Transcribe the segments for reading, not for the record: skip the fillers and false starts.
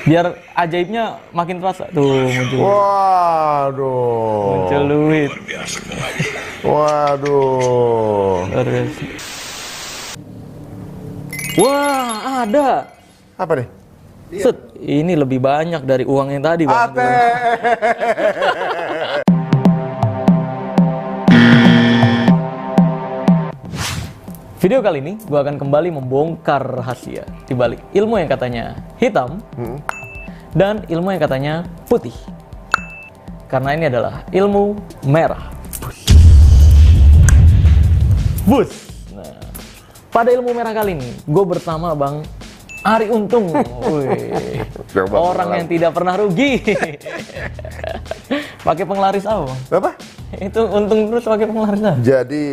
Biar ajaibnya makin terasa tuh muncul. Waduh. Muncul duit. Waduh. Luar biasa. Wah, ada. Apa nih? Set, ini lebih banyak dari uang yang tadi, Bang. Ate. Video kali ini gue akan kembali membongkar rahasia di balik ilmu yang katanya hitam dan ilmu yang katanya putih. Karena ini adalah ilmu merah. Bus. Nah, pada ilmu merah kali ini gue bersama Bang Ari Untung. Wih, orang yang tidak pernah rugi. Pakai penglaris apa, Bang? Apa? Itu untung terus pakai penglaris apa? Jadi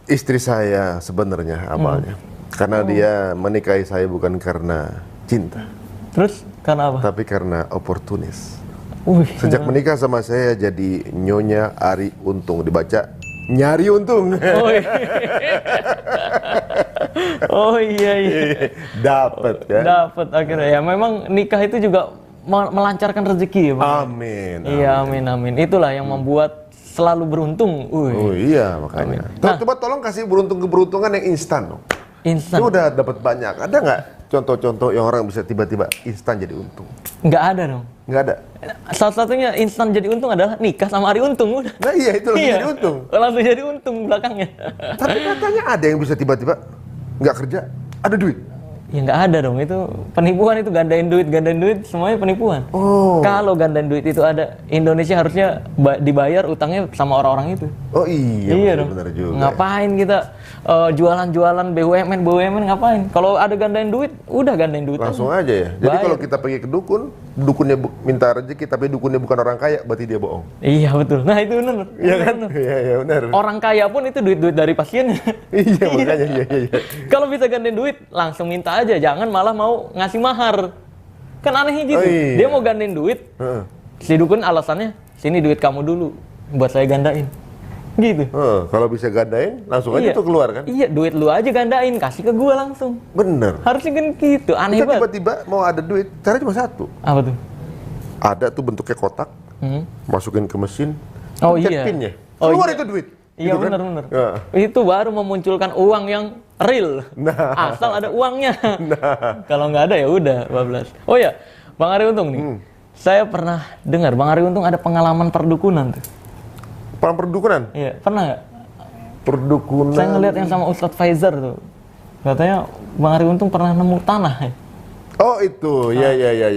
istri saya sebenarnya awalnya karena dia menikahi saya bukan karena cinta, Terus karena apa? tapi karena oportunis. Wih, Sejak menikah sama saya jadi Nyonya Ari Untung, dibaca Nyari Untung. oh iya. Oh iya iya. Dapat ya. Dapat akhirnya ya. Memang nikah itu juga melancarkan rezeki ya, Bang. Amin. Iya, amin amin. Itulah yang membuat selalu beruntung. Oh iya makanya. Coba tolong kasih keberuntungan yang instan dong. Instan. Itu udah dapat banyak. Ada nggak contoh-contoh yang orang bisa tiba-tiba instan jadi untung? Nggak ada dong. Nggak ada. Salah satunya instan jadi untung adalah nikah sama Ari Untung udah. Nah iya itu langsung jadi untung. Langsung jadi untung belakangnya. Tapi katanya ada yang bisa tiba-tiba nggak kerja, ada duit. Ya nggak ada dong, itu penipuan, itu gandain duit, semuanya penipuan. Oh. Kalau gandain duit itu ada, Indonesia harusnya dibayar utangnya sama orang-orang itu. Oh iya, Dong. benar juga. Ngapain kita jualan-jualan BUMN ngapain? Kalau ada gandain duit, udah gandain duit Langsung aja ya. Jadi Bayar. kalau kita pergi ke dukun, dukunnya minta rezeki tapi dukunnya bukan orang kaya, berarti dia bohong. Iya betul. Nah itu benar. Iya kan? Iya benar. Orang kaya pun itu duit-duit dari pasiennya. Iya makanya iya. Kalau bisa gandain duit, langsung minta aja, jangan malah mau ngasih mahar. Kan anehnya gitu. Oh, iya. Dia mau gandain duit, Heeh. si dukun alasannya, sini duit kamu dulu, buat saya gandain. Gitu. Kalau bisa gandain, langsung aja tuh keluar kan? Iya, duit lu aja gandain, kasih ke gua langsung. Bener. Harusnya kan gitu, aneh Kita banget. tiba-tiba mau ada duit, caranya cuma satu. Apa tuh? Ada tuh bentuknya kotak, masukin ke mesin, Oh pencet iya. pinnya, Oh, keluar iya. itu duit. Iya Gitu kan? benar-benar. Ya. Itu baru memunculkan uang yang real. Nah. Asal ada uangnya. Kalau nggak ada ya udah bablas. Oh ya, Bang Ari Untung nih. Saya pernah dengar Bang Ari Untung ada pengalaman perdukunan tuh. Perang perdukunan? Iya, pernah nggak? Perdukunan. Saya ngeliat yang sama Ustadz Faizar tuh. Katanya Bang Ari Untung pernah nemu tanah. Oh itu, ya.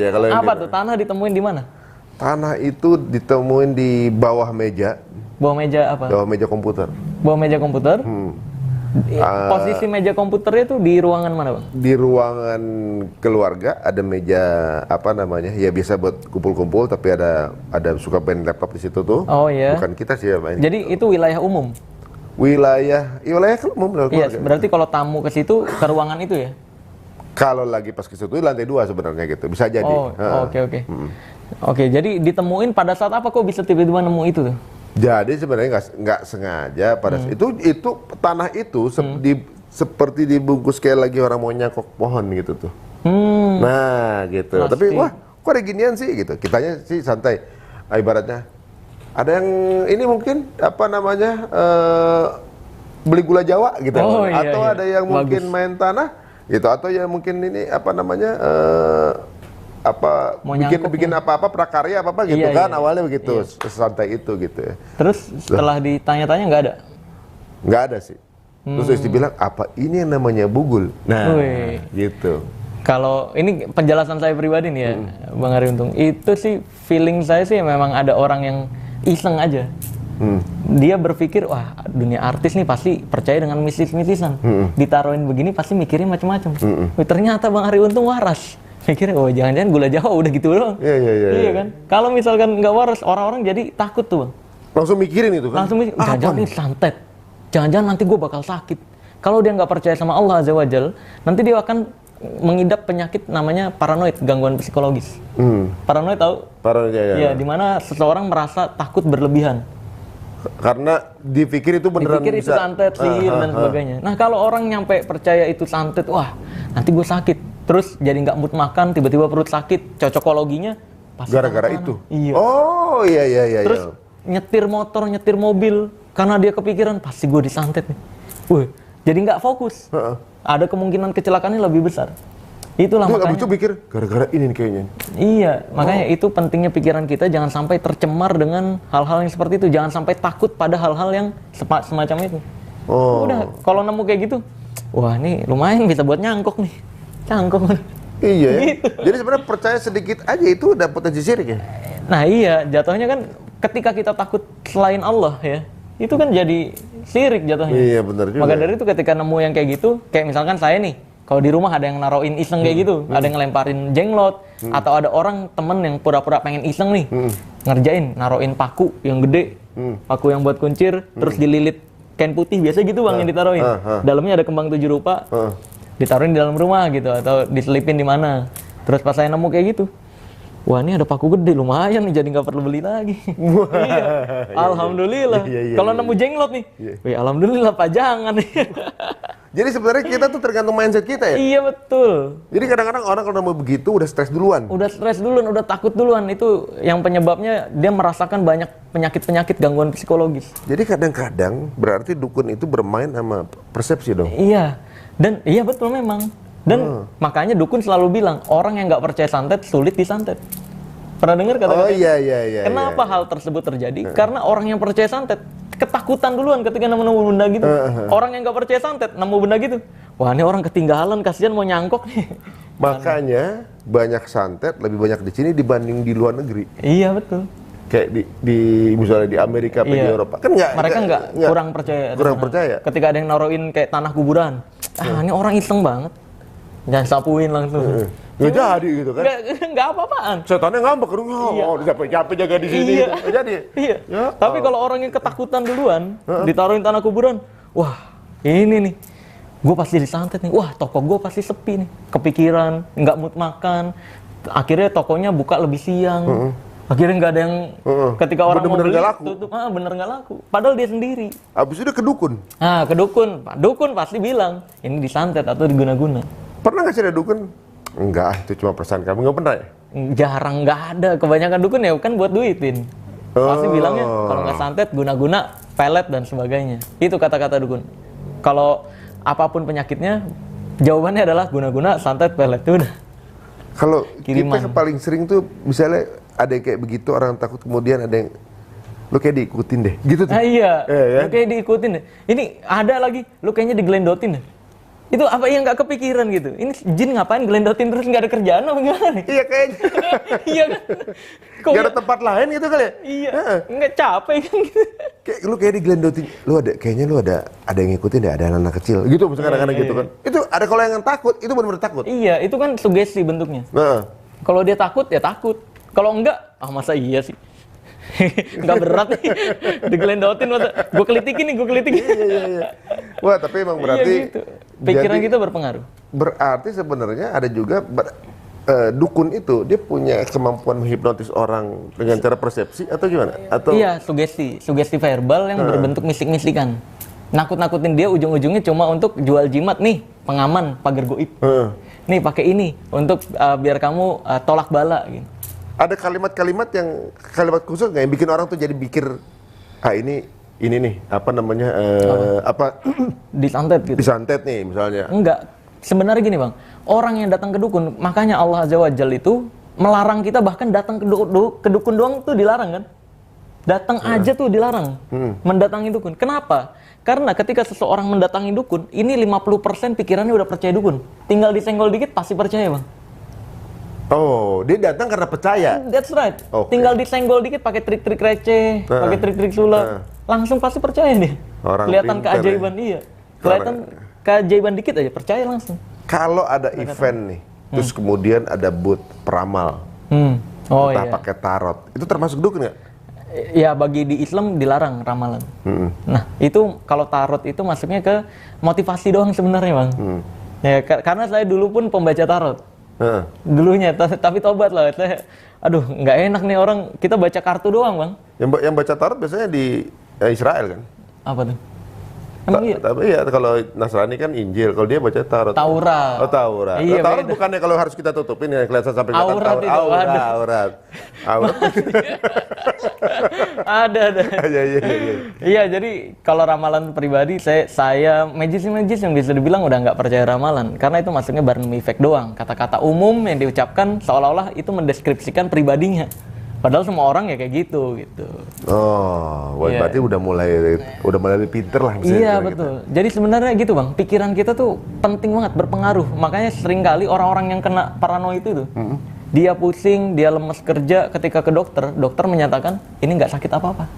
Kalau yang Apa gitu. tuh? Tanah ditemuin di mana? Tanah itu ditemuin di bawah meja, Bawah meja apa? bawah meja komputer. Bawah meja komputer. Posisi meja komputernya tuh di ruangan mana, Bang? Di ruangan keluarga ada meja apa namanya? Ya biasa buat kumpul-kumpul, tapi ada suka main laptop di situ tuh. Oh iya. Bukan kita sih ya main. Jadi itu wilayah umum. wilayah umum dari Iya, keluarga. berarti kalau tamu ke situ ke ruangan itu ya? Kalau lagi pas ke situ lantai 2 sebenarnya gitu, bisa jadi. Oh, oke. Oke, jadi ditemuin pada saat apa kok bisa tiba-tiba nemu itu tuh? Jadi sebenarnya nggak sengaja pada itu tanah itu seperti dibungkus kayak lagi orang mau nyakok pohon gitu tuh. Nah gitu. Plastik. Tapi wah kok ada ginian sih gitu. Kitanya sih santai. Ibaratnya ada yang ini mungkin apa namanya beli gula Jawa gitu. Oh, iya, atau iya. ada yang mungkin Bagus. main tanah gitu. Atau yang mungkin ini apa namanya Mau bikin apa-apa prakarya apa gitu Iya, kan iya. awalnya begitu santai itu gitu ya. Terus setelah ditanya-tanya nggak ada? Nggak ada sih. Terus istri bilang, apa ini yang namanya bugul? Nah, Wih. gitu. Kalau ini penjelasan saya pribadi nih ya, Bang Ari Untung, itu sih feeling saya sih memang ada orang yang iseng aja. Dia berpikir, wah dunia artis nih pasti percaya dengan mistis-mistisan. Ditaruhin begini pasti mikirnya macam-macam. Wih, ternyata Bang Ari Untung waras. Mikirnya, oh jangan-jangan gula Jawa udah gitu doang. Iya. Kan? Kalau misalkan nggak waras, orang-orang jadi takut tuh, Bang. Langsung mikirin itu kan? Langsung mikir, Apa jangan-jangan nih? ini santet. Jangan-jangan nanti gue bakal sakit. Kalau dia nggak percaya sama Allah Azza wa Jal, nanti dia akan mengidap penyakit namanya paranoid, gangguan psikologis. Paranoid tahu? Paranoia. Iya, dimana seseorang merasa takut berlebihan. Karena dipikir itu beneran Dipikir itu bisa. santet, sihir, dan sebagainya. Nah, kalau orang nyampe percaya itu santet, wah, nanti gue sakit. terus jadi nggak mood makan, tiba-tiba perut sakit, cocokologinya pasti Gara-gara tanah-tanah. itu? Iya. Oh iya. Terus nyetir motor, nyetir mobil, karena dia kepikiran pasti gue disantet nih. Wih, jadi nggak fokus. Ada kemungkinan kecelakaannya lebih besar. Itulah Terus makanya. abis itu pikir gara-gara ini nih kayaknya. Iya, makanya itu pentingnya pikiran kita jangan sampai tercemar dengan hal-hal yang seperti itu. Jangan sampai takut pada hal-hal yang semacam itu. Udah, kalau nemu kayak gitu, wah ini lumayan bisa buat nyangkok nih. Cangkok. Iya. Gitu. Jadi sebenarnya percaya sedikit aja itu udah potensi syirik ya. Nah iya, jatuhnya kan ketika kita takut selain Allah ya, itu kan jadi syirik jatuhnya. Iya benar juga. Maka dari itu ketika nemu yang kayak gitu, kayak misalkan saya nih, kalau di rumah ada yang naruhin iseng kayak gitu, ada yang ngelemparin jenglot, atau ada orang temen yang pura-pura pengen iseng nih, ngerjain, naruhin paku yang gede, paku yang buat kuncir, terus dililit kain putih, biasa gitu bang yang ditaruhin. Dalamnya ada kembang 7 rupa, ditaruhin di dalam rumah gitu, atau diselipin di mana. Terus pas saya nemu kayak gitu, wah ini ada paku gede, lumayan nih, jadi nggak perlu beli lagi. Iya. Alhamdulillah. Kalau nemu jenglot nih, wih, alhamdulillah pajangan nih. Jadi sebenarnya kita tuh tergantung mindset kita ya. Iya betul. Jadi kadang-kadang orang kalau nemu begitu udah stres duluan. Udah stres duluan, udah takut duluan. Itu yang penyebabnya dia merasakan banyak penyakit-penyakit gangguan psikologis. Jadi kadang-kadang berarti dukun itu bermain sama persepsi dong. Iya. Dan iya betul memang. Dan makanya dukun selalu bilang orang yang nggak percaya santet sulit disantet. Pernah dengar kata-kata? Oh iya. Kenapa hal tersebut terjadi? Karena orang yang percaya santet ketakutan duluan ketika nemu benda gitu. Orang yang nggak percaya santet nemu benda gitu, wah ini orang ketinggalan, kasihan mau nyangkok nih. Makanya banyak santet lebih banyak di sini dibanding di luar negeri. Iya betul. Kayak di misalnya di Amerika atau di Eropa kan mereka nggak kurang percaya. Kurang percaya. Ketika ada yang naruhin kayak tanah kuburan, ini orang iseng banget, jangan sapuin langsung. Nggak jadi gitu kan? Nggak apa-apaan. Setannya ngambek, capek jaga di sini. Iya. Nggak jadi. Iya. Ya. Tapi kalau orang yang ketakutan duluan, ditaruhin tanah kuburan, wah ini nih, gue pasti disantet nih. Wah toko gue pasti sepi nih, kepikiran, nggak mood makan. Akhirnya tokonya buka lebih siang. Akhirnya nggak ada yang, ketika orang bener-bener mau beli, nggak laku. tutup. Bener nggak laku. Padahal dia sendiri. Abis itu ke dukun. Nah ke dukun, dukun pasti bilang ini disantet atau diguna-guna. Pernah nggak sih ada dukun? Enggak, itu cuma perasaan kamu, nggak pernah ya? Jarang, nggak ada. Kebanyakan dukun ya kan buat duitin. Pasti bilangnya kalau nggak santet, guna-guna, pelet dan sebagainya. Itu kata-kata dukun. Kalau apapun penyakitnya, jawabannya adalah guna-guna, santet, pelet. Itu udah. Kalau Kiriman. kita paling sering tuh misalnya ada yang kayak begitu, orang takut, kemudian ada yang lu kayak diikutin deh, gitu tuh. Iya, kan? lu kayak diikutin deh. Ini ada lagi, lu kayaknya digelendotin deh. Itu apa yang nggak kepikiran gitu? Ini jin ngapain gelendotin terus nggak ada kerjaan apa gimana nih? Iya kayaknya. Iya kan? Kok Gak ada tempat lain gitu kali ya? Iya, nggak capek kan gitu. Kayak lu kayak digelendotin, kayaknya lu ada yang ngikutin deh, ada anak kecil gitu, misalkan anak-anak gitu kan. Itu ada kalau yang takut, itu benar-benar takut. Iya, itu kan sugesti bentuknya. Nah, Kalau dia takut, ya takut. Kalau enggak, masa iya sih? Nggak berat nih, digelendotin masa. Gue kelitikin nih, gue kelitikin. iya. Wah, tapi emang berarti Iya gitu. Pikiran jadi, kita berpengaruh. Berarti sebenarnya ada juga dukun itu dia punya kemampuan menghipnotis orang dengan cara persepsi atau gimana? Atau Iya, sugesti verbal yang berbentuk misik-misikan. Nakut-nakutin dia, ujung-ujungnya cuma untuk jual jimat nih, pengaman, pagar goib. Nih pakai ini untuk biar kamu tolak bala gitu. ada kalimat-kalimat kalimat khusus nggak yang bikin orang tuh jadi pikir ini nih apa namanya Disantet gitu. disantet nih misalnya. Enggak. Sebenarnya gini bang, orang yang datang ke dukun, makanya Allah Azza wa Jalla itu melarang kita, bahkan datang ke dukun doang tuh dilarang kan? Datang aja tuh dilarang, mendatangi dukun. Kenapa? Karena ketika seseorang mendatangi dukun, ini 50% pikirannya udah percaya dukun. Tinggal disenggol dikit pasti percaya bang. Oh, dia datang karena percaya. That's right. Okay. Tinggal disenggol dikit pakai trik-trik receh, pakai trik-trik sulap, langsung pasti percaya dia. Orang Kelihatan pintar, keajaiban iya. Kelihatan keajaiban dikit aja percaya langsung. Kalau ada event nih, terus kemudian ada booth peramal, entah pakai tarot, itu termasuk dukun nggak? Ya bagi di Islam dilarang ramalan. Nah itu kalau tarot itu masuknya ke motivasi doang sebenarnya bang. Ya karena saya dulu pun pembaca tarot. Dulunya, tapi tobat lah. Aduh, nggak enak nih orang, kita baca kartu doang bang. Yang baca tarot biasanya di Israel kan? Apa tuh? Emang iya? Tapi ya kalau Nasrani kan Injil, kalau dia baca Taurat. Taurat. Oh, Taurat. Iya, Taurat beda. bukannya kalau harus kita tutupin ya kelihatan sampai kelihatan Aurat itu, ada. Aurat. Ada. Iya. Iya, jadi kalau ramalan pribadi saya magis yang bisa dibilang udah nggak percaya ramalan karena itu masuknya Barnum effect doang. Kata-kata umum yang diucapkan seolah-olah itu mendeskripsikan pribadinya. Padahal semua orang ya kayak gitu. Oh, berarti udah mulai pinter lah. Iya betul. Jadi sebenarnya gitu bang, pikiran kita tuh penting banget, berpengaruh. Makanya seringkali orang-orang yang kena paranoid itu, dia pusing, dia lemes kerja, ketika ke dokter menyatakan ini nggak sakit apa-apa,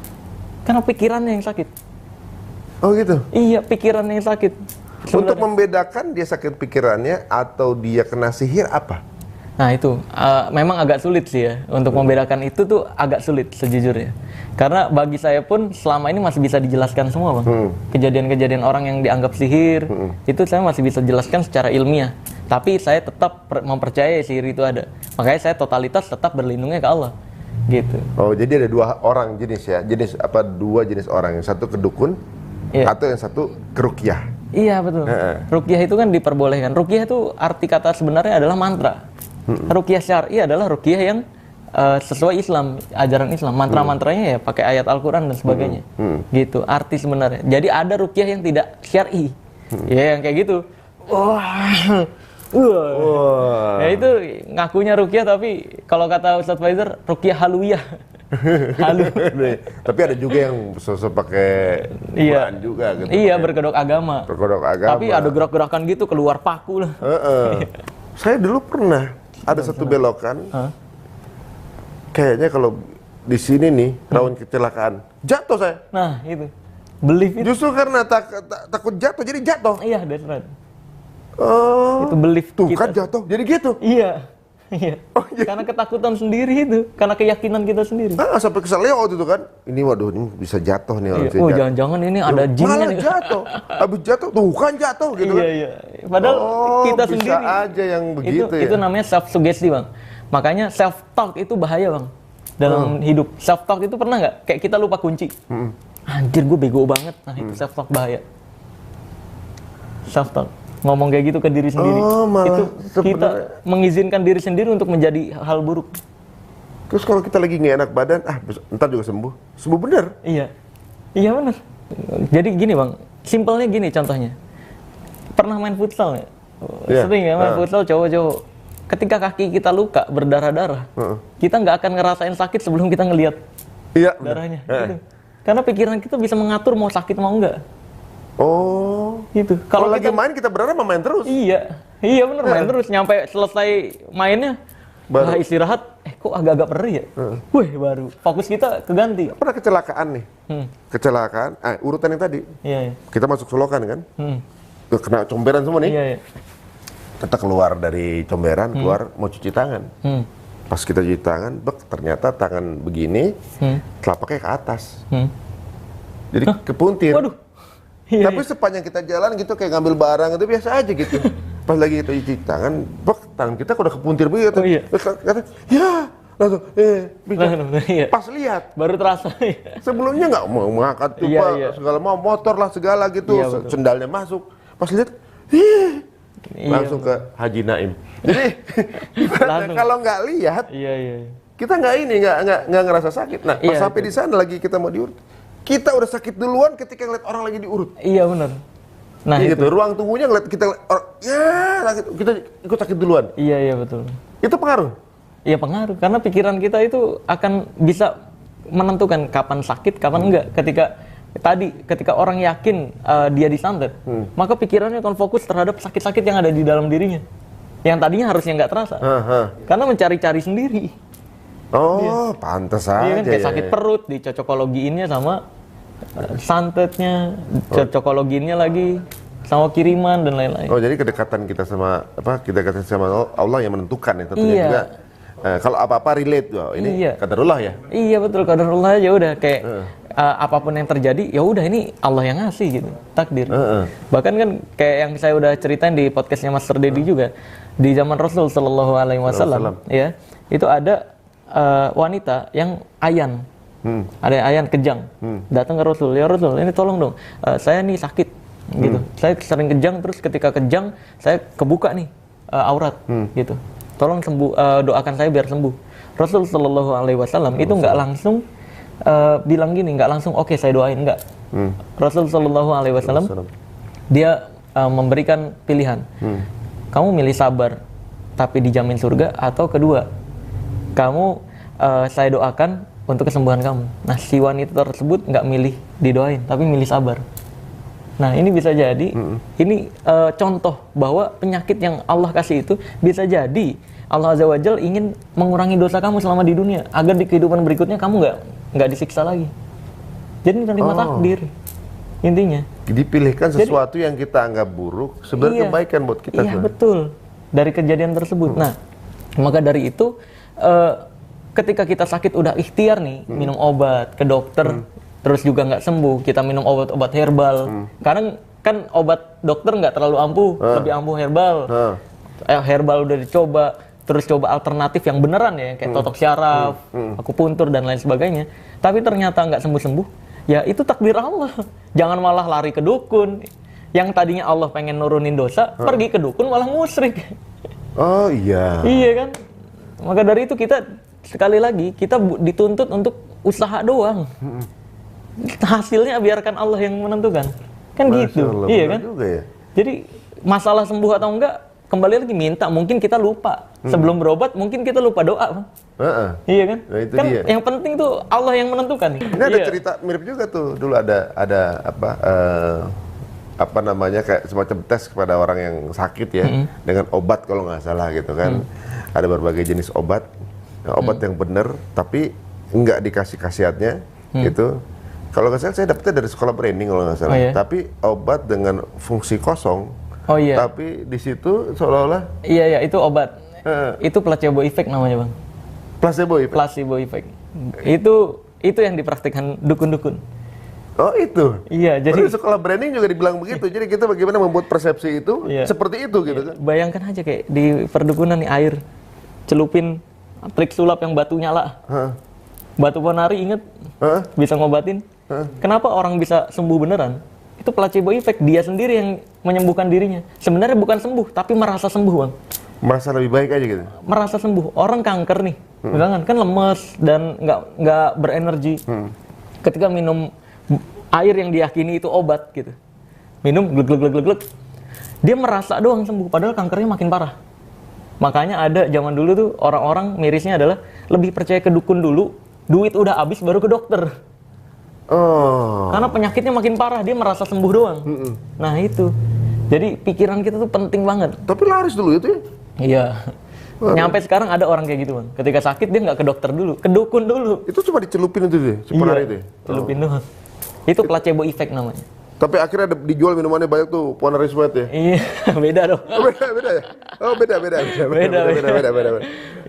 karena pikirannya yang sakit. Oh gitu. Iya, pikirannya yang sakit. Untuk membedakan dia sakit pikirannya atau dia kena sihir apa? Nah itu memang agak sulit sih ya untuk membedakan itu tuh agak sulit sejujurnya. Karena bagi saya pun selama ini masih bisa dijelaskan semua bang. Kejadian-kejadian orang yang dianggap sihir itu saya masih bisa jelaskan secara ilmiah. Tapi saya tetap mempercayai sihir itu ada. Makanya saya totalitas tetap berlindungnya ke Allah. Gitu. Oh jadi ada dua orang jenis ya? Dua jenis orang, yang satu ke dukun atau yang satu ke ruqyah? Iya betul. Ruqyah itu kan diperbolehkan. Ruqyah itu arti kata sebenarnya adalah mantra. Ruqyah syar'i adalah ruqyah yang sesuai Islam, ajaran Islam. Mantra-mantranya ya pakai ayat Al-Qur'an dan sebagainya. Gitu, arti sebenarnya. Jadi ada ruqyah yang tidak syar'i. Ya yang kayak gitu. Ya itu ngakunya ruqyah tapi kalau kata Ustadz Faizar ruqyah haluyah. Halu. Tapi ada juga yang sosok pakai Quran juga gitu. Iya, berkedok agama. Tapi ada gerak-gerakan gitu keluar paku lah. Saya dulu pernah ada satu belokan, kayaknya kalau di sini nih rawan kecelakaan, jatuh saya. Nah itu, belief itu. Justru karena takut jatuh, jadi jatuh. Iya, that's right. Oh, itu belief tuh kita. Kan jatuh, jadi gitu. Iya. Oh, iya. Karena ketakutan sendiri itu, karena keyakinan kita sendiri. Sampai keselio waktu itu kan, ini waduh ini bisa jatuh nih. Oh jangan-jangan ini ada jinnya nih. Jatuh, habis jatuh, tuh kan jatuh gitu kan. Iya. Padahal kita bisa sendiri. aja yang begitu ya. Itu namanya self sugesti bang. Makanya self talk itu bahaya bang dalam hidup. Self talk itu pernah nggak? Kayak kita lupa kunci. Anjir gue bego banget. Nah itu self talk bahaya. Self talk. Ngomong kayak gitu ke diri sendiri, itu kita mengizinkan diri sendiri untuk menjadi hal buruk. Terus kalau kita lagi nggak enak badan, ntar juga sembuh bener. Iya bener. Jadi gini bang, simpelnya gini contohnya. Pernah main futsal nggak? Sering ya main futsal cowok-cowok. Ketika kaki kita luka berdarah-darah, kita nggak akan ngerasain sakit sebelum kita ngelihat darahnya. Gitu. Karena pikiran kita bisa mengatur mau sakit mau enggak. Oh, gitu. Kalau lagi main kita berdarah main terus. Iya bener main terus nyampe selesai mainnya. Baru istirahat, kok agak-agak perih ya? Wih baru fokus kita keganti. Pernah kecelakaan nih? Kecelakaan, urutan yang tadi. Iya. Kita masuk Solokan kan? Kena comberan semua nih. Iya. Kita keluar dari comberan, keluar mau cuci tangan. Pas kita cuci tangan, ternyata tangan begini, telapaknya ke atas. Jadi kepuntir. Waduh. Tapi sepanjang kita jalan gitu kayak ngambil barang itu biasa aja gitu. Pas lagi kita cuci tangan, tangan kita udah kepuntir begitu. Kata, langsung, pas lihat. Baru terasa. Sebelumnya nggak mau mengangkat tuh segala mau motor lah segala gitu, sendalnya masuk. Pas lihat, langsung ke Haji Naim. Jadi kalau nggak lihat, kita nggak ngerasa sakit. Nah, pas sampai di sana lagi kita mau diurut. Kita udah sakit duluan ketika ngeliat orang lagi diurut. Iya benar. Nah gitu, ruang tunggunya ngeliat kita kita ikut sakit duluan. Iya betul. Itu pengaruh? Iya pengaruh, karena pikiran kita itu akan bisa menentukan kapan sakit, kapan enggak. Ketika orang yakin dia disantet, maka pikirannya akan fokus terhadap sakit-sakit yang ada di dalam dirinya. Yang tadinya harusnya nggak terasa. Karena mencari-cari sendiri. Oh, pantas aja. Iya kan kayak sakit perut, dicocokologiinnya sama santetnya, cocokologiinnya lagi sama kiriman dan lain-lain. Oh, jadi kedekatan kita sama kedekatan sama Allah yang menentukan ya tentunya juga. Kalau apa-apa relate ini qadarullah ya. Iya betul, qadarullah ya udah kayak apapun yang terjadi ya udah ini Allah yang ngasih gitu, takdir. Bahkan kan kayak yang saya udah ceritain di podcastnya Master Dedi juga, di zaman Rasul Shallallahu Alaihi Wasallam ya, itu ada wanita yang ayan. Ada ayam kejang, datang ke Rasul, ya Rasul, ini tolong dong, saya nih sakit, gitu. Saya sering kejang, terus ketika kejang, saya kebuka nih aurat, gitu. Tolong doakan saya biar sembuh. Rasul Shallallahu Alaihi Wasallam itu nggak langsung bilang gini, nggak langsung oke, saya doain, nggak. Rasul Shallallahu Alaihi Wasallam dia memberikan pilihan, kamu milih sabar tapi dijamin surga, atau kedua, kamu saya doakan untuk kesembuhan kamu. Nah, si wanita tersebut nggak milih didoain, tapi milih sabar. Nah, ini bisa jadi, ini contoh bahwa penyakit yang Allah kasih itu bisa jadi Allah Azza wa Jalla ingin mengurangi dosa kamu selama di dunia, agar di kehidupan berikutnya kamu nggak disiksa lagi. Jadi menerima takdir, intinya. Dipilihkan sesuatu yang kita anggap buruk, sebenarnya kebaikan buat kita. Iya, betul. Dari kejadian tersebut. Nah, maka dari itu, ketika kita sakit udah ikhtiar nih, minum obat ke dokter, terus juga nggak sembuh, kita minum obat-obat herbal. Karena kan obat dokter nggak terlalu ampuh, lebih ampuh herbal. Herbal udah dicoba, terus coba alternatif yang beneran ya, kayak totok syaraf, akupuntur dan lain sebagainya. Tapi ternyata nggak sembuh-sembuh, ya itu takdir Allah. Jangan malah lari ke dukun. Yang tadinya Allah pengen nurunin dosa, pergi ke dukun malah musyrik. Oh iya. Iya kan? Maka dari itu kita, sekali lagi, kita dituntut untuk usaha doang. Hasilnya biarkan Allah yang menentukan. Kan Masya gitu. Allah, iya kan? Juga ya? Jadi masalah sembuh atau enggak, kembali lagi minta. Mungkin kita lupa. Sebelum berobat, mungkin kita lupa doa. Iya kan? Nah, itu kan dia. Yang penting tuh Allah yang menentukan. Ini ada cerita mirip juga tuh. Dulu ada apa namanya, kayak semacam tes kepada orang yang sakit ya, dengan obat kalau nggak salah gitu kan. Ada berbagai jenis obat. Nah, obat yang benar tapi nggak dikasih khasiatnya gitu. Kalau nggak salah saya dapetnya dari sekolah branding kalau nggak salah. Tapi obat dengan fungsi kosong. Tapi di situ seolah-olah. Iya, itu obat. Itu placebo effect namanya, Bang. Placebo effect. Placebo effect. Itu yang dipraktikkan dukun-dukun. Oh itu? Iya, jadi di sekolah branding juga dibilang begitu. Jadi kita bagaimana membuat persepsi itu seperti itu gitu kan? Bayangkan aja kayak di perdukunan nih, air, celupin trik sulap yang batu nyala. Batu ponari, inget? Bisa ngobatin. Kenapa orang bisa sembuh beneran? Itu placebo effect. Dia sendiri yang menyembuhkan dirinya. Sebenarnya bukan sembuh, tapi merasa sembuh, Bang. Merasa lebih baik aja gitu? Merasa sembuh. Orang kanker nih, kan lemes dan nggak berenergi. Ketika minum air yang diyakini itu obat gitu, minum glek, dia merasa doang sembuh, padahal kankernya makin parah. Makanya ada zaman dulu tuh orang-orang mirisnya adalah lebih percaya ke dukun dulu, duit udah habis baru ke dokter. Karena penyakitnya makin parah, dia merasa sembuh doang. Nah itu, jadi pikiran kita tuh penting banget. Tapi laris dulu itu ya? Iya. Nyampe sekarang ada orang kayak gitu, Bang. Ketika sakit dia nggak ke dokter dulu, ke dukun dulu. Itu cuma dicelupin itu deh, si ponari itu. Celupin doang. Itu placebo effect namanya. Tapi akhirnya dijual minumannya banyak tuh, Ponari Sweat ya? Iya, beda dong. Beda ya? Oh beda.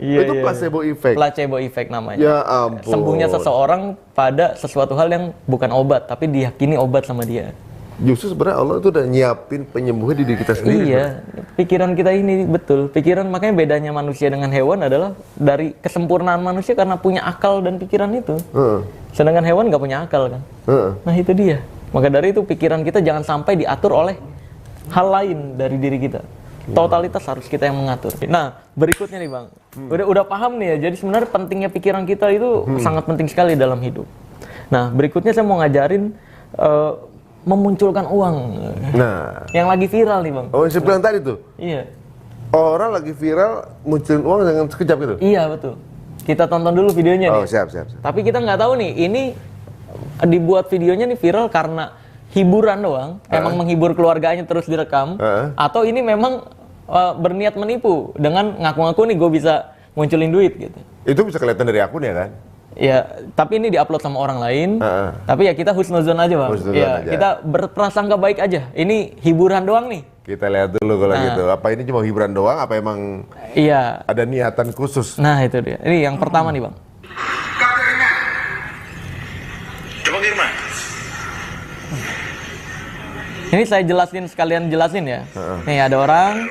Iya, itu placebo effect. Placebo effect namanya. Ya ampun. Sembuhnya seseorang pada sesuatu hal yang bukan obat, tapi diyakini obat sama dia. Justru sebenarnya Allah itu udah nyiapin penyembuhnya di diri kita sendiri. Iya, pikiran kita ini betul. Pikiran, makanya bedanya manusia dengan hewan adalah dari kesempurnaan manusia karena punya akal dan pikiran itu. Sedangkan hewan nggak punya akal kan. Nah itu dia. Maka dari itu pikiran kita jangan sampai diatur oleh hal lain dari diri kita. Totalitas harus kita yang mengatur. Nah berikutnya nih, Bang, udah paham nih ya. Jadi sebenarnya pentingnya pikiran kita itu sangat penting sekali dalam hidup. Nah berikutnya saya mau ngajarin memunculkan uang. Nah, yang lagi viral nih, Bang. Oh, yang saya bilang tadi tuh. Iya. Orang lagi viral munculin uang dengan sekejap gitu. Iya betul. Kita tonton dulu videonya nih. Oh siap. Tapi kita nggak tahu nih, ini dibuat videonya nih viral karena hiburan doang, emang menghibur keluarganya terus direkam, atau ini memang berniat menipu dengan ngaku-ngaku nih gue bisa munculin duit gitu. Itu bisa kelihatan dari akun ya kan? Ya, tapi ini diupload sama orang lain. Tapi ya kita husnuzon aja, Bang. Ya, kita berprasangka baik aja. Ini hiburan doang nih. Kita lihat dulu kalau gitu. Apa ini cuma hiburan doang? Apa emang ada niatan khusus? Nah itu dia. Ini yang pertama nih, Bang. Coba Girma. Ini saya sekalian jelasin ya. Nih ada orang.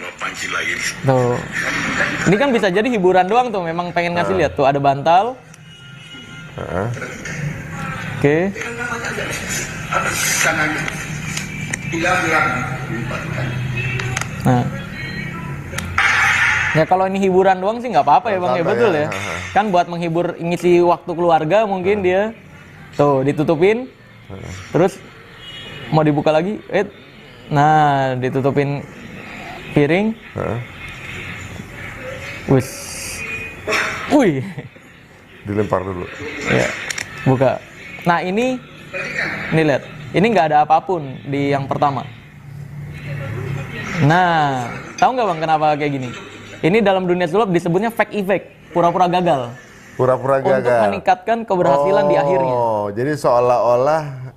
Tuh. Ini kan bisa jadi hiburan doang tuh. Memang pengen ngasih lihat tuh ada bantal. Oke. Nah. Ya kalau ini hiburan doang sih nggak apa-apa ya Bang, ya betul ya. Kan buat menghibur, ngisi waktu keluarga mungkin dia. Tuh, ditutupin. Terus mau dibuka lagi, nah ditutupin piring. Wih. Dilempar dulu. Ya, buka. Nah ini lihat, ini nggak ada apapun di yang pertama. Nah, tahu nggak Bang kenapa kayak gini? Ini dalam dunia sulap disebutnya fake effect, pura-pura gagal. Pura-pura gagal. Untuk meningkatkan keberhasilan di akhirnya. Oh, jadi seolah-olah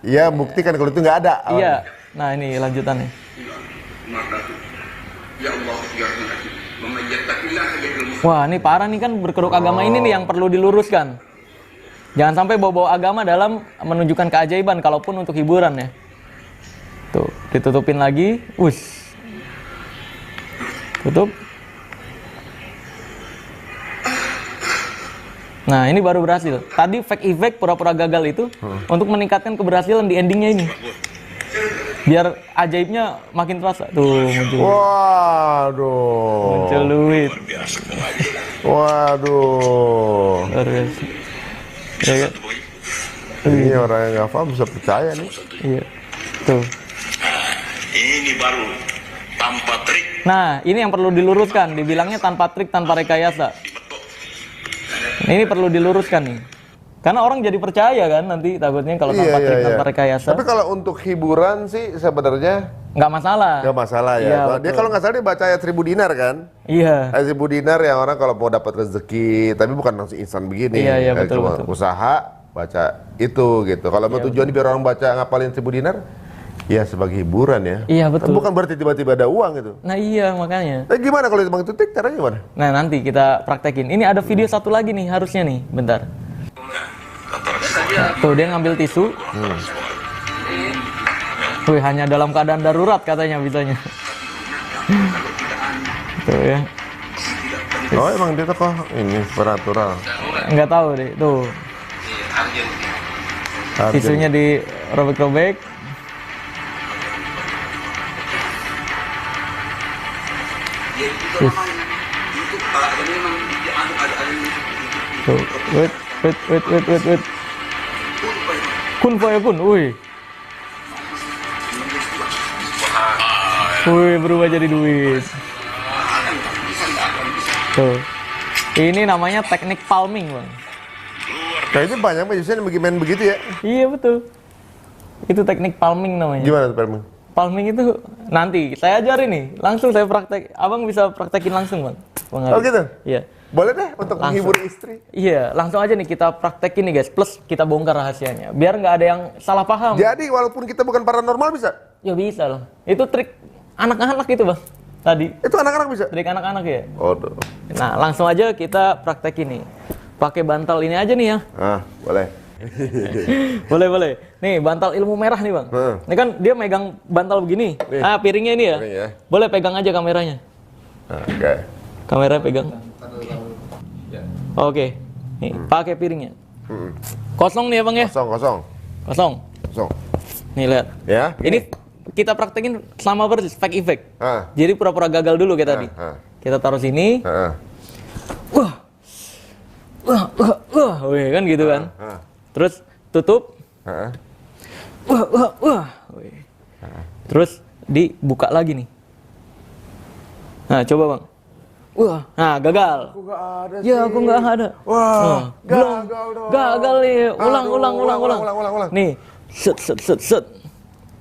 ya buktikan kalau itu nggak ada. Iya. Nah ini lanjutannya. Wah ini parah nih kan, berkedok agama ini nih yang perlu diluruskan. Jangan sampai bawa-bawa agama dalam menunjukkan keajaiban, kalaupun untuk hiburan ya. Tuh, ditutupin lagi. Tutup. Nah ini baru berhasil. Tadi fake effect, pura-pura gagal itu untuk meningkatkan keberhasilan di endingnya ini. Biar ajaibnya makin terasa. Tuh muncul. Waduh. Muncul duit. Waduh. Luar biasa. Ya, kan? Ini orang yang nggak paham bisa percaya nih. Iya. Tuh. Ini baru tanpa trik. Nah ini yang perlu diluruskan. Dibilangnya tanpa trik, tanpa rekayasa. Ini perlu diluruskan nih. Karena orang jadi percaya kan nanti takutnya kalau tanpa trik, tanpa rekayasa. Tapi kalau untuk hiburan sih sebenarnya nggak masalah. Nggak masalah ya. Iya, Dia kalau nggak salah dia baca ayat 1000 dinar kan? Iya. Ayat 1000 dinar yang orang kalau mau dapat rezeki, tapi bukan langsung instan begini. Iya, Kayak betul, cuma betul. usaha baca itu gitu. Kalau mau tujuan biar orang baca ngapalin 1000 dinar, ya sebagai hiburan ya. Iya betul. Tapi bukan berarti tiba-tiba ada uang itu. Nah iya makanya. Tapi gimana kalau itu Bang Tutik, caranya gimana? Nah nanti kita praktekin. Ini ada video satu lagi nih harusnya nih. Bentar. Tuh dia ngambil tisu. Wih hanya dalam keadaan darurat katanya bisanya. Tuh ya. Oh emang dia tokoh ini peraturan. Nggak tahu deh. Tuh. Tisunya dirobek-robek. Tuh, wait. Kun fayakun, wih. Wih, berubah jadi duit. Tuh. Ini namanya teknik palming, Bang. Kayaknya banyak magician yang main begitu ya. Iya, betul. Itu teknik palming namanya. Gimana tuh palming? Palming itu nanti saya ajarin nih. Langsung saya praktek. Abang bisa praktekin langsung, Bang. Oh gitu? Iya. Boleh deh untuk menghibur istri. Iya, langsung aja nih kita praktekin nih guys. Plus kita bongkar rahasianya. Biar nggak ada yang salah paham. Jadi walaupun kita bukan paranormal bisa? Ya bisa loh. Itu trik anak-anak itu Bang. Tadi. Itu anak-anak bisa? Trik anak-anak ya. Waduh. Nah langsung aja kita praktekin nih. Pakai bantal ini aja nih ya. Ah, boleh. Boleh. Nih bantal ilmu merah nih Bang. Ini kan dia megang bantal begini. Nih. Ah piringnya ini ya. Piring ya. Boleh pegang aja kameranya. Oke. Kamera pegang. Oke. Nih, pakai piringnya. Kosong nih ya Bang ya. Kosong. Kosong. Nih lihat. Ya. Ini kita praktekin selama persis fake effect. Ah. Jadi pura-pura gagal dulu kayak tadi. Kita taruh sini. Wah, wih, kan gitu kan. Terus tutup. Wih. Terus dibuka lagi nih. Nah, coba Bang. Wah, nah gagal. Aku nggak ada sih. Ya, aku nggak ada. Wah, belum. gagal dong. Gagal nih. Ulang. Ulang. Nih, set.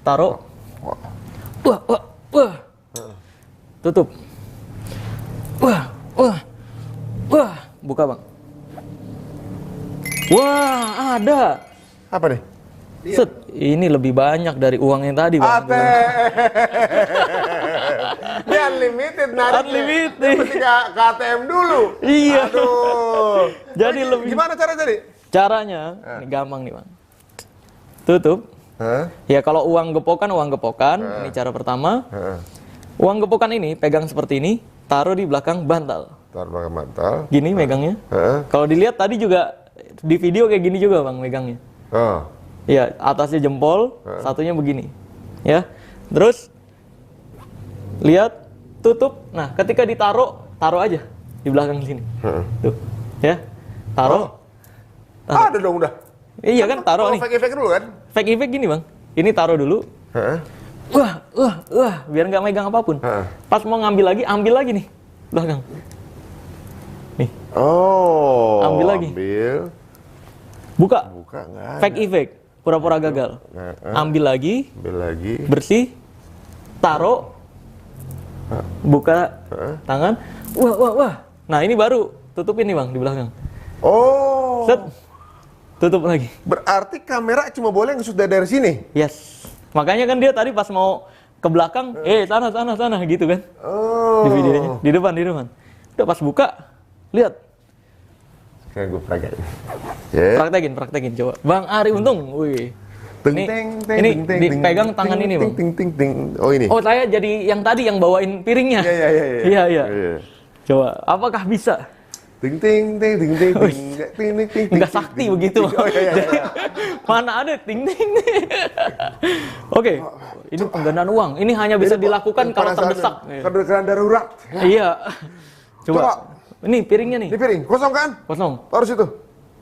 Taruh. Wah. Tutup. Wah. Buka Bang. Wah, ada. Apa nih? Set. Ini lebih banyak dari uang yang tadi Bang. Dia unlimited narik. Unlimited. Mesti ke ATM dulu. Iya. Aduh. Jadi lebih. Gimana cara tadi? Caranya, ini gampang nih Bang. Tutup. Ya kalau uang gepokan, ini cara pertama. Uang gepokan ini pegang seperti ini, taruh di belakang bantal. Taruh belakang bantal. Gini megangnya. Kalau dilihat tadi juga di video kayak gini juga Bang megangnya. Oh. Iya, atasnya jempol, satunya begini. Ya. Terus lihat tutup. Nah, ketika taruh aja di belakang sini. Tuh. Ya. Taruh. Ada dong udah. Iya kan, taruh nih. Fake effect dulu kan? Fake effect gini Bang. Ini taruh dulu. Wah, biar nggak megang apapun. Pas mau ngambil lagi, ambil lagi nih belakang. Nih. Oh. Ambil lagi. Buka Nggak ada. fake effect, pura-pura gagal. Ambil lagi. Bersih. Taruh. Buka tangan. Wah. Nah ini baru tutupin nih Bang di belakang. Oh. Set. Tutup lagi. Berarti kamera cuma boleh nge-shoot dari sini? Yes. Makanya kan dia tadi pas mau ke belakang, sana gitu kan. Oh. Di videonya, di depan. Udah pas buka, lihat. Kayak gue praktekin. Praktekin coba. Bang Ari untung. Wih. Ini dipegang tangan ini, Bang. Oh, ini. Oh, saya jadi yang tadi yang bawain piringnya. Iya. Coba, apakah bisa? Enggak sakti begitu. Mana ada ting. Oke. Ini penggandaan uang. Ini hanya bisa dilakukan kalau terdesak. Keadaan darurat. Iya. Coba. Ini piringnya nih. Ini piring, kosong kan? Kosong. Taruh situ.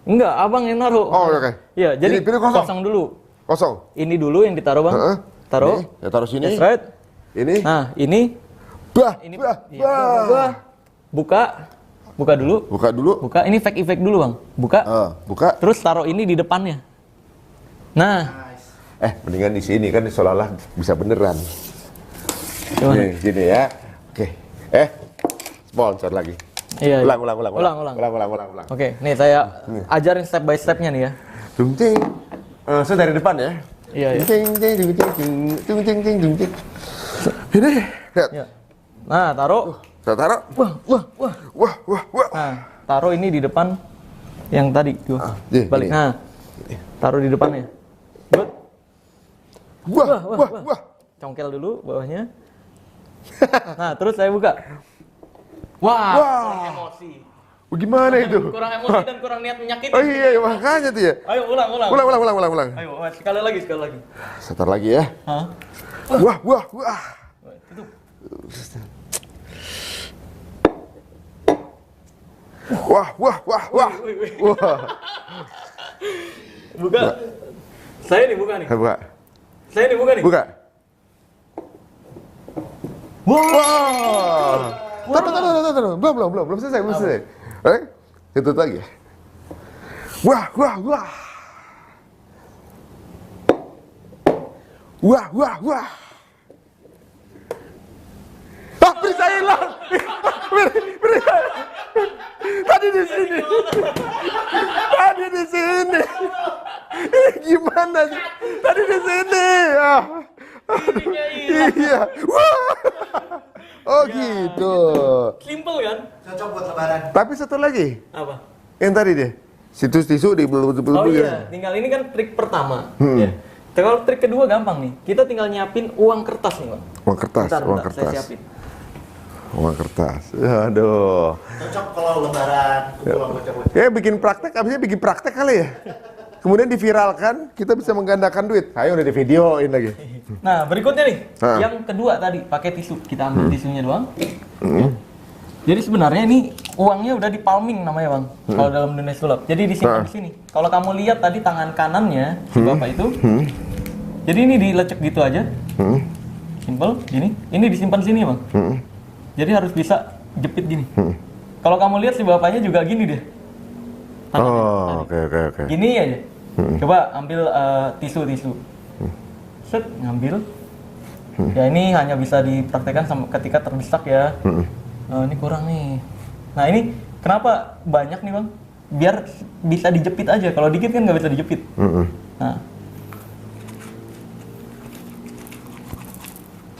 Enggak, Abang yang naruh. Oh, oke. Iya, jadi piring kosong dulu. Kosong. Ini dulu yang ditaruh, Bang. Taruh. Ini, ya taruh sini. That's right. Ini. Nah, ini. Ini. Buka dulu. Buka. Ini fake effect dulu, Bang. Buka. Terus taruh ini di depannya. Nah. Mendingan di sini kan seolah-olah bisa beneran. Gimana? Nih, sini ya. Oke. Sponsor lagi. Iya. Ulang. Oke, nih saya ajarin step by stepnya nih ya. Saya dari depan ya. Iya. Ini. Lihat. Nah, taruh. Saya taruh. Wah. Nah, taruh ini di depan yang tadi. Balik. Nah, taruh di depannya. Good. Wah. Congkel dulu bawahnya. Nah, terus saya buka. Wah. Kurang emosi. Gimana itu? Kurang emosi dan kurang niat menyakiti. Oh iya, makanya tuh ya. Ayo ulang. Ulang. Ayo, sekali lagi. Setar lagi ya. Wah. Tutup. Wah. Buka. Saya nih buka nih. Buka. Wah. Taruh. Belum selesai. Itu lagi. Wah. Beri saya hilang. Beri. Tadi di sini. Gimana sih? Tadi di sini. Iya. Wah. Oh gitu. Simple kan? Cocok buat lebaran. Tapi satu lagi. Apa? Yang tadi deh. Situs tisu di belum. Oh iya, tinggal ini kan trik pertama. Ya. Kalau trik kedua gampang nih. Kita tinggal nyiapin uang kertas nih, Bang. Uang kertas. Saya siapin. Uang kertas. Aduh. Cocok kalau lebaran. Ya bikin praktek kali ya. Kemudian diviralkan, kita bisa menggandakan duit. Ayo udah di videoin lagi. Nah, berikutnya nih. Yang kedua tadi, pakai tisu. Kita ambil tisunya doang. Jadi sebenarnya ini uangnya udah di palming namanya, Bang. Kalau dalam dunia sulap. Jadi disimpan di sini. Kalau kamu lihat tadi tangan kanannya si Bapak itu. Jadi ini dilecek gitu aja. Simple, gini. Ini disimpan sini, Bang. Jadi harus bisa jepit gini. Kalau kamu lihat si Bapaknya juga gini deh. Oke. Gini aja. Coba ambil tisu. Set, ngambil. Ya ini hanya bisa dipraktekkan ketika terdesak ya. Ini kurang nih. Nah ini kenapa banyak nih, Bang? Biar bisa dijepit aja. Kalau dikit kan nggak bisa dijepit.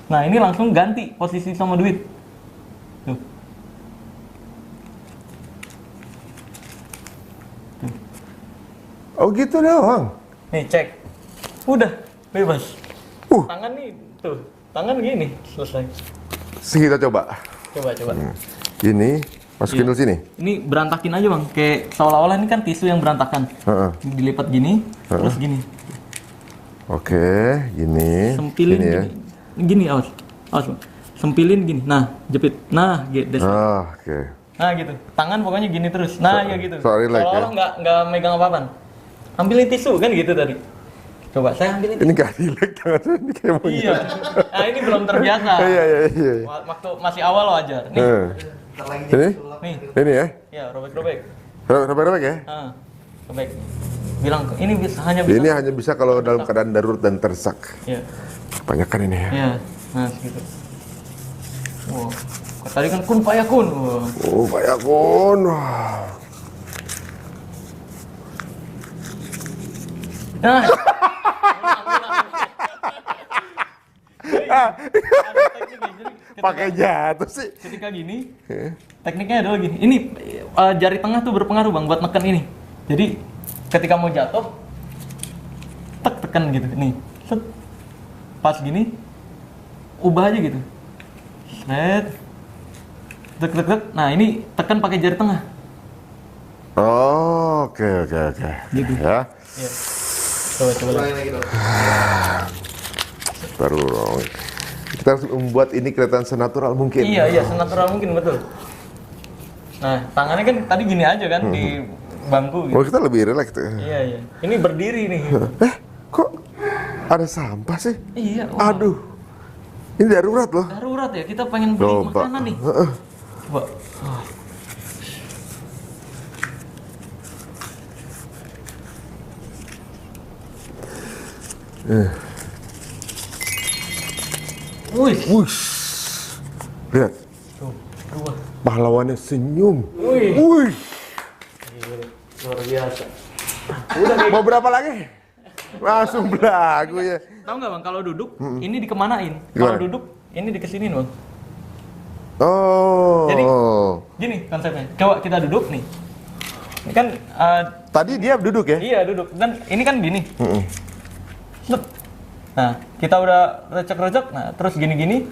Nah ini langsung ganti posisi sama duit. Tuh. Oh gitu doang. Nih cek. Udah bebas. Tangan nih tuh. Tangan gini selesai. Kita coba. Coba. Ini Masukin dulu sini. Ini berantakin aja bang, kayak seolah-olah ini kan tisu yang berantakan. Dilipat gini, terus gini. Oke, gini. Sempilin gini ya. Gini, awas bang. Sempilin gini, nah jepit, nah gitu. Oke. Nah gitu, tangan pokoknya gini terus. Nah ya gitu. ya. Seolah-olah nggak megang apa-apaan. Ambilin tisu kan gitu tadi. Coba saya ambilin tisu. Ini nggak rileks tangan saya, ini kayak mau Iya. Nah ini belum terbiasa. Iya. Waktu masih awal wajar. Nih, Ini? nih. Ini ya? Ya robek-robek. Robek ya? Robek. Bilang ini hanya bisa. Ini hanya bisa kalau dalam keadaan darurat dan terdesak. Iya. Kebanyakan ini ya. Iya. Nah segitu. Wow. Tadi kan kun fayakun. Oh, fayakun. Nah. Pakai jatuh sih. Ketika gini, tekniknya adalah gini. Ini jari tengah tuh berpengaruh bang buat neken ini. Jadi ketika mau jatuh, tekan gitu. Nih, set. Pas gini, ubah aja gitu. Set. Tek. Nah ini tekan pakai jari tengah. Oh, oke. Gitu. Ya. Iya. Coba lagi dong. Baru dong. Kita harus membuat ini kelihatan senatural mungkin. Iya, senatural mungkin, betul. Nah, tangannya kan tadi gini aja kan di bangku gitu. Oh, kita lebih rileks tuh. Iya. Ini berdiri nih. Kok ada sampah sih? Iya. Aduh. Ini darurat loh. Darurat ya, kita pengen beli Coba. makanan nih. Coba. Wih. Lihat. Tuh, dua. Pahlawannya senyum. Wih. Luar biasa. Udah kayak Mau berapa lagi? Langsung belagu ya. tahu nggak bang, kalau duduk ini dikemanain. Gimana? Kalau duduk ini dikesinin bang. Oh. Jadi gini konsepnya. Coba kita duduk nih. Ini kan Tadi dia duduk ya? iya duduk dan ini kan gini. Set. Nah kita udah recek-recek. Nah terus gini-gini.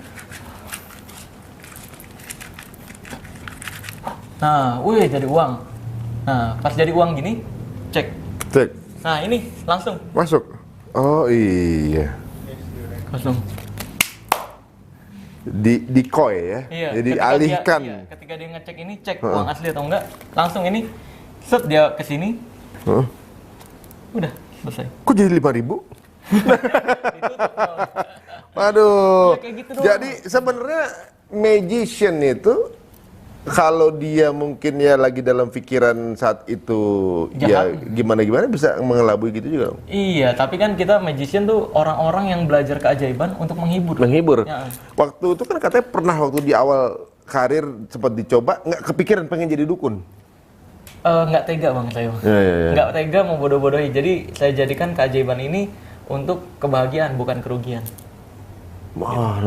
Nah, wih jadi uang. Nah pas jadi uang gini, cek. Cek. Nah ini langsung. Masuk. Oh iya. Langsung. Di koi ya? Iya. Jadi ketika alihkan. ketika dia ngecek ini, cek uang asli atau enggak, langsung ini, set dia ke sini, udah selesai. Kok jadi 5.000? Waduh. Ya, kayak gitu doang. Jadi sebenarnya magician itu kalau dia mungkin ya lagi dalam pikiran saat itu Jahat. ya gimana bisa mengelabui gitu juga. Iya, tapi kan kita magician tuh orang-orang yang belajar keajaiban untuk menghibur. Menghibur. Ya. Waktu itu kan katanya pernah waktu di awal karir sempat dicoba nggak kepikiran pengen jadi dukun. Nggak tega bang saya. Iya. Nggak tega membodoh-bodohi. Jadi saya jadikan keajaiban ini untuk kebahagiaan bukan kerugian.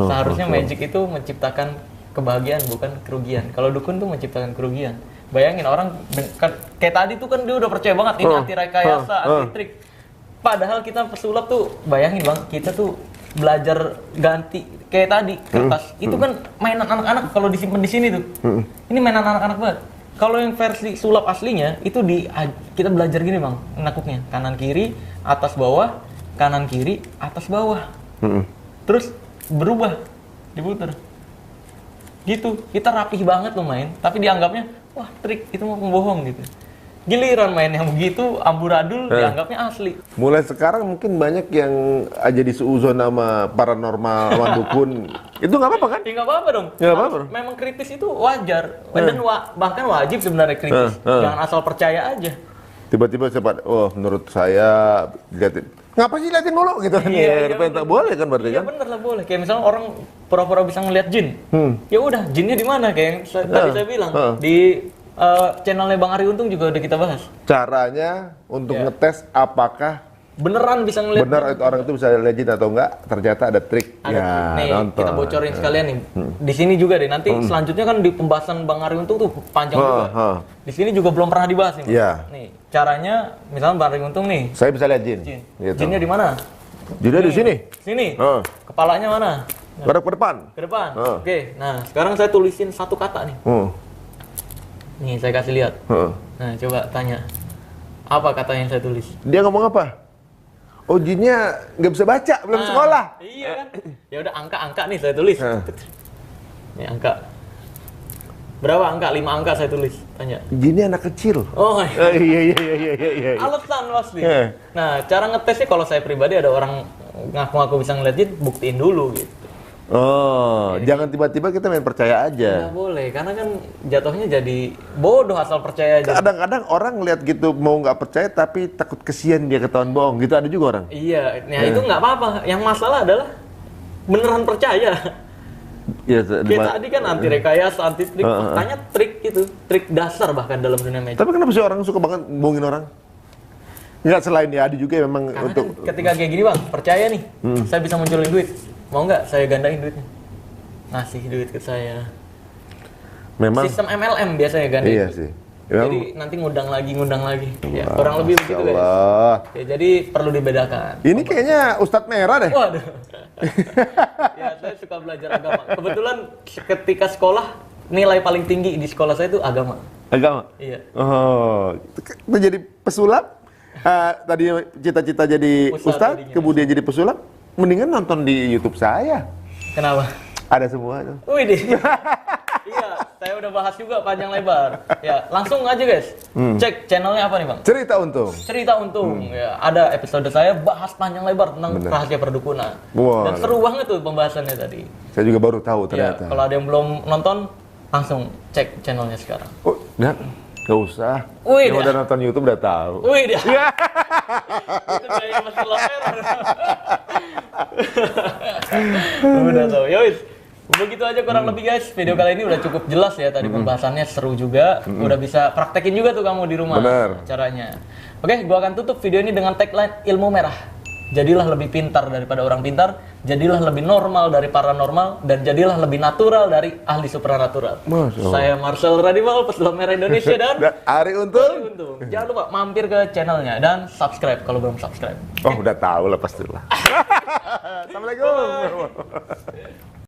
Seharusnya magic itu menciptakan kebahagiaan bukan kerugian. Kalau dukun tuh menciptakan kerugian. Bayangin orang kayak tadi tuh kan dia udah percaya banget ini anti rekayasa, anti trik. Padahal kita pesulap tuh bayangin bang, kita tuh belajar ganti kayak tadi kertas. Itu kan mainan anak-anak kalau disimpan di sini tuh. Ini mainan anak-anak banget. Kalau yang versi sulap aslinya itu kita belajar gini bang, nakuknya kanan kiri, atas bawah, kanan kiri, atas bawah. Terus berubah, diputer. Gitu, kita rapih banget loh main, tapi dianggapnya, wah trik, itu mau pembohong gitu. Giliran main yang begitu, amburadul, dianggapnya asli. Mulai sekarang mungkin banyak yang jadi seuzon sama paranormal, sama dukun. Itu nggak apa-apa kan? Ya nggak apa-apa dong. Nggak apa-apa. Memang kritis itu wajar, dan bahkan wajib sebenarnya kritis. Jangan asal percaya aja. Tiba-tiba cepat, oh menurut saya, liatin. Ngapa sih liatin mulu gitu kan? Iya, Tak boleh kan berarti Iya kan? bener lah boleh. Kayak misalnya orang pura-pura bisa ngeliat jin. Ya udah, jinnya di mana? Kayak yang tadi saya bilang di channelnya Bang Ari Untung juga udah kita bahas. Caranya untuk ngetes apakah Beneran bisa ngeliat. benar itu orang itu bisa lihat jin atau enggak? Ternyata ada trik. Nih, nonton. kita bocorin sekalian nih. Di sini juga deh. Nanti selanjutnya kan di pembahasan Bang Ari Untung tuh panjang juga. Di sini juga belum pernah dibahas nih. Bang. Iya. Nih, caranya misalnya Bang Ari Untung nih. Saya bisa lihat jin. Gitu. Jinnya di mana? Jinnya di sini. Sini. Kepalanya mana? Ke depan. Ke depan. Oke. Nah, sekarang saya tulisin satu kata nih. Nih saya kasih lihat. Nah coba tanya, apa kata yang saya tulis? Dia ngomong apa? Oh, jinnya nggak bisa baca, belum sekolah. Iya kan? Ya udah angka-angka nih saya tulis. Nih angka. Berapa angka? 5 angka saya tulis. Tanya. Jinnya anak kecil. Oh iya. Alasan pasti. Nah, cara ngetesnya kalau saya pribadi ada orang ngaku-ngaku bisa ngeliat jin, buktiin dulu gitu. Oh, jangan tiba-tiba kita main percaya aja. Nggak boleh, karena kan jatuhnya jadi bodoh asal percaya aja. Kadang-kadang orang ngeliat gitu mau nggak percaya tapi takut kesian dia ketahuan bohong gitu, ada juga orang. Iya, nah itu nggak apa-apa. Yang masalah adalah beneran percaya. Ya, Kayak tadi kan anti rekayasa, anti trik, faktanya trik gitu, trik dasar bahkan dalam dunia magic. Tapi kenapa sih orang suka banget bohongin orang? Nggak, selain ya ada juga memang Karena untuk kan ketika kayak gini bang, percaya nih, saya bisa munculin duit, mau nggak saya gandain duitnya, ngasih duit ke saya. memang Sistem MLM biasanya gandain. iya sih. Jadi nanti ngundang lagi, ya kurang lebih begitu guys. Allah. Ya, jadi perlu dibedakan. Ini kayaknya Ustadz Merah deh. Waduh. Ya saya suka belajar agama. Kebetulan ketika sekolah nilai paling tinggi di sekolah saya itu agama. Agama? Iya. Oh, itu jadi pesulap. Tadi cita-cita jadi Ustadz, kemudian jadi pesulap. Mendingan nonton di YouTube saya. Kenapa? Ada semua tuh. Wih deh. Iya, saya udah bahas juga panjang lebar. Ya, langsung aja guys. Cek channelnya apa nih bang? Cerita Untung. Cerita Untung. Ya, ada episode saya bahas panjang lebar tentang rahasia perdukunan. Wah, Dan seru banget tuh pembahasannya tadi. Saya juga baru tahu Ya, ternyata. kalau ada yang belum nonton, langsung cek channelnya sekarang. Oh, nggak usah. Wih, Yang udah nonton YouTube udah tahu. Wih dia. Itu gaya masih merah. Udah tahu. Yowis. Begitu aja kurang lebih guys. Video kali ini udah cukup jelas ya tadi pembahasannya, seru juga. Udah bisa praktekin juga tuh kamu di rumah. Bener. Caranya. Oke, gua akan tutup video ini dengan tagline ilmu merah. Jadilah lebih pintar daripada orang pintar, jadilah lebih normal dari paranormal, dan jadilah lebih natural dari ahli supranatural. Saya Marcel Radimal, pesulap merah Indonesia dan Ari Untung. Jangan lupa mampir ke channelnya dan subscribe kalau belum subscribe. Oh, udah tahu lah pastilah. Assalamualaikum.